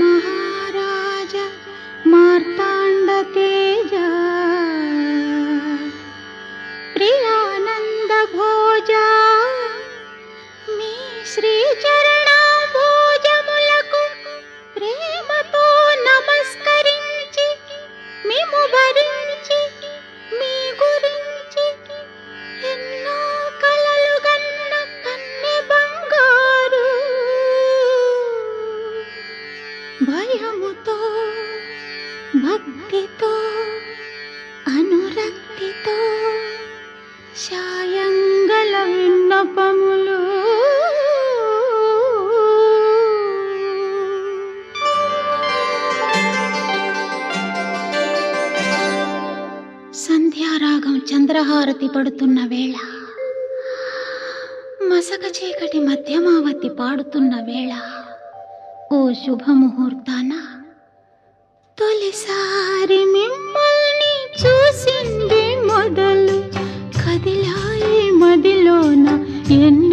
శ్రీమన్మహారాజ మార్తాండ తేజ ప్రియానంద భోజ మీ శ్రీచరణ భోజములకు ప్రేమతో నమస్కరించి మేము భరించి మీ గురించి ఎన్నో కలలు గన్న కన్నె బంగారు భయముతో భక్తితో అనురక్తితో శాయంగల విన్నపములు సంధ్యారాగం చంద్రహారతి పడుతున్న వేళ, మసక చీకటి మధ్యమావతి పాడుతున్న వేళ, ఓ శుభముహూర్తాన తొలిసారి మిమ్మల్ని చూసింది మొదలు కదిలాయి మదిలోన ఎన్నో